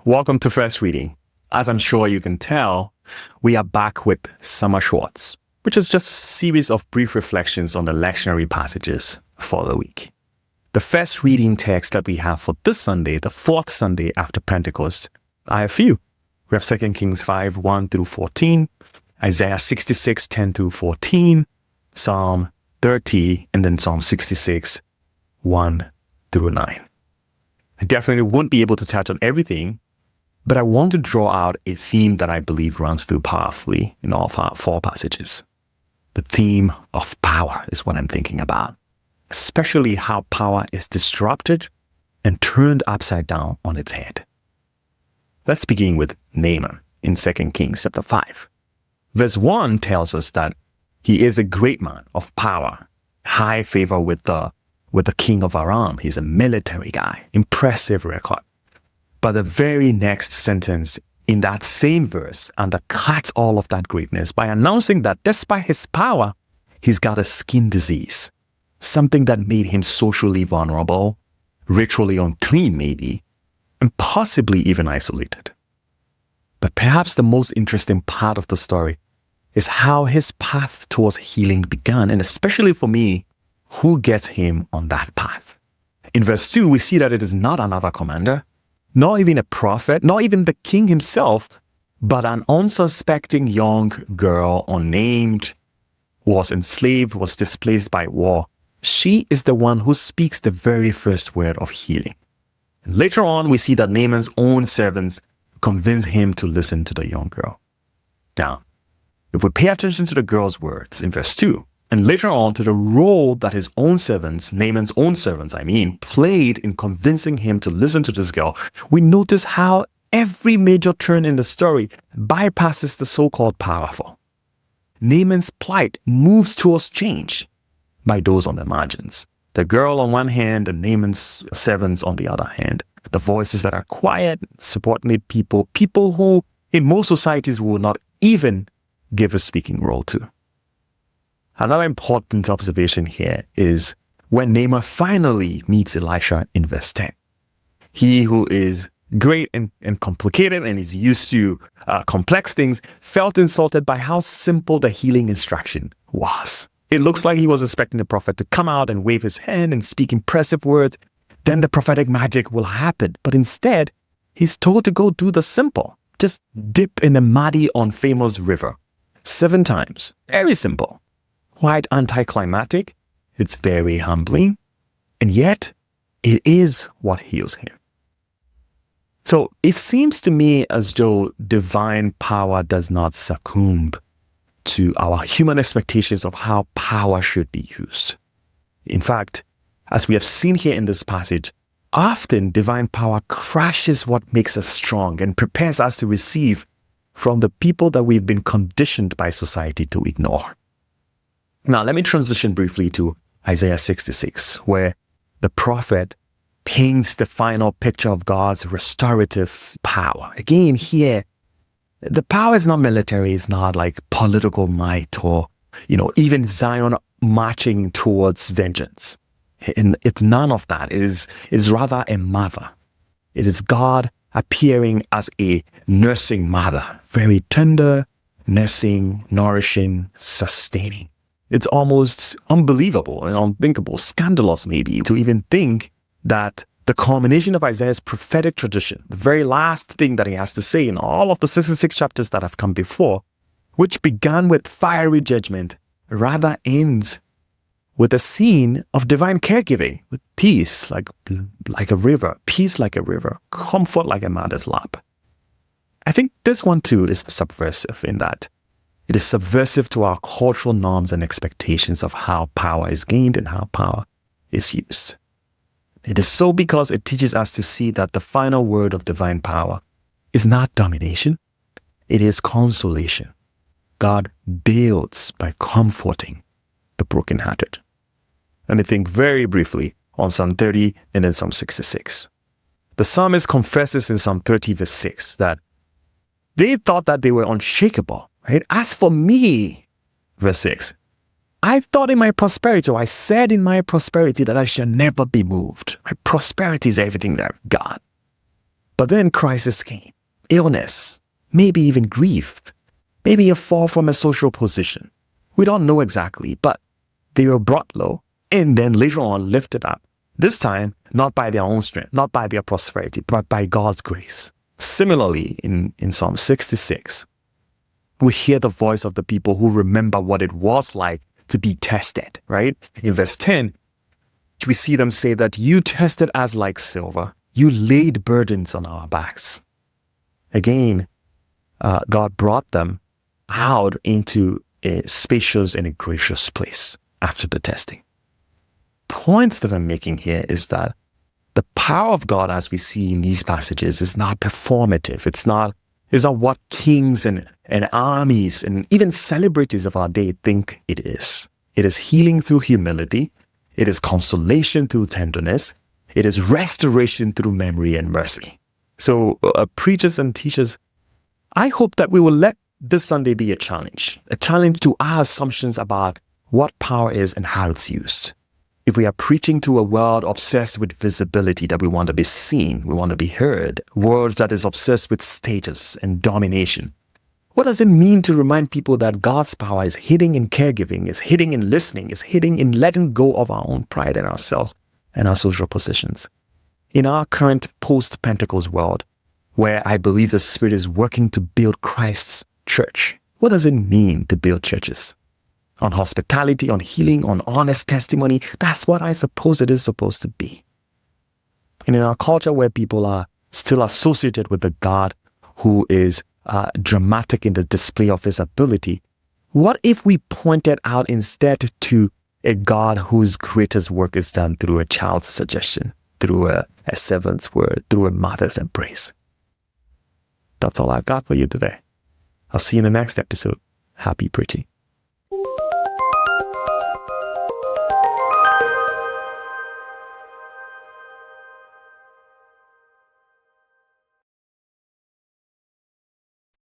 Welcome to First Reading. As I'm sure you can tell, we are back with Summer Shorts, which is just a series of brief reflections on the lectionary passages for the week. The first reading text that we have for this Sunday, the fourth Sunday after Pentecost, I have few. We have 2 Kings 5, 1 through 14, Isaiah 66, 10 through 14, Psalm 30, and then Psalm 66, 1 through 9. I definitely won't be able to touch on everything, but I want to draw out a theme that I believe runs through powerfully in all four passages. The theme of power is what I'm thinking about, especially how power is disrupted and turned upside down on its head. Let's begin with Naaman in 2 Kings chapter 5. Verse 1 tells us that he is a great man of power, high favor with the king of Aram. He's a military guy, impressive record. But the very next sentence in that same verse undercuts all of that greatness by announcing that despite his power, he's got a skin disease, something that made him socially vulnerable, ritually unclean maybe, and possibly even isolated. But perhaps the most interesting part of the story is how his path towards healing began, and especially for me, who gets him on that path. In verse 2, we see that it is not another commander, not even a prophet, not even the king himself, but an unsuspecting young girl, unnamed, was enslaved, was displaced by war. She is the one who speaks the very first word of healing. And later on, we see that Naaman's own servants convince him to listen to the young girl. Now, if we pay attention to the girl's words in verse 2, and later on to the role that his own servants, Naaman's own servants, played in convincing him to listen to this girl, we notice how every major turn in the story bypasses the so-called powerful. Naaman's plight moves towards change by those on the margins. The girl on one hand and Naaman's servants on the other hand. The voices that are quiet, subordinate people who in most societies will not even give a speaking role to. Another important observation here is when Naaman finally meets Elisha in verse 10. He who is great and complicated and is used to complex things felt insulted by how simple the healing instruction was. It looks like he was expecting the prophet to come out and wave his hand and speak impressive words. Then the prophetic magic will happen. But instead, he's told to go do the simple. Just dip in a muddy, unfamous river 7 times. Very simple. Quite anticlimactic, it's very humbling, and yet it is what heals him. So it seems to me as though divine power does not succumb to our human expectations of how power should be used. In fact, as we have seen here in this passage, often divine power crashes what makes us strong and prepares us to receive from the people that we've been conditioned by society to ignore. Now, let me transition briefly to Isaiah 66, where the prophet paints the final picture of God's restorative power. Again, here, the power is not military, it's not like political might or, even Zion marching towards vengeance. It's none of that. It is rather a mother. It is God appearing as a nursing mother, very tender, nursing, nourishing, sustaining. It's almost unbelievable and unthinkable, scandalous maybe, to even think that the culmination of Isaiah's prophetic tradition, the very last thing that he has to say in all of the 66 chapters that have come before, which began with fiery judgment, rather ends with a scene of divine caregiving, with peace like a river, peace like a river, comfort like a mother's lap. I think this one too is subversive in that it is subversive to our cultural norms and expectations of how power is gained and how power is used. It is so because it teaches us to see that the final word of divine power is not domination, it is consolation. God builds by comforting the brokenhearted. Let me think very briefly on Psalm 30 and then Psalm 66. The psalmist confesses in Psalm 30 verse 6 that they thought that they were unshakable. Right? As for me, verse 6, I thought in my prosperity, or I said in my prosperity that I shall never be moved. My prosperity is everything that I've got. But then crisis came, illness, maybe even grief, maybe a fall from a social position. We don't know exactly, but they were brought low and then later on lifted up. This time, not by their own strength, not by their prosperity, but by God's grace. Similarly, in Psalm 66, we hear the voice of the people who remember what it was like to be tested, right? In verse 10, we see them say that you tested us like silver. You laid burdens on our backs. Again, God brought them out into a spacious and a gracious place after the testing. Point that I'm making here is that the power of God, as we see in these passages, is not performative. It's not what kings and armies and even celebrities of our day think it is. It is healing through humility. It is consolation through tenderness. It is restoration through memory and mercy. So preachers and teachers, I hope that we will let this Sunday be a challenge to our assumptions about what power is and how it's used. If we are preaching to a world obsessed with visibility, that we want to be seen, we want to be heard, a world that is obsessed with status and domination, what does it mean to remind people that God's power is hidden in caregiving, is hidden in listening, is hidden in letting go of our own pride in ourselves and our social positions? In our current post-Pentecost world, where I believe the Spirit is working to build Christ's church, what does it mean to build churches? On hospitality, on healing, on honest testimony. That's what I suppose it is supposed to be. And in our culture where people are still associated with the God who is dramatic in the display of his ability, what if we pointed out instead to a God whose greatest work is done through a child's suggestion, through a servant's word, through a mother's embrace? That's all I've got for you today. I'll see you in the next episode. Happy preaching.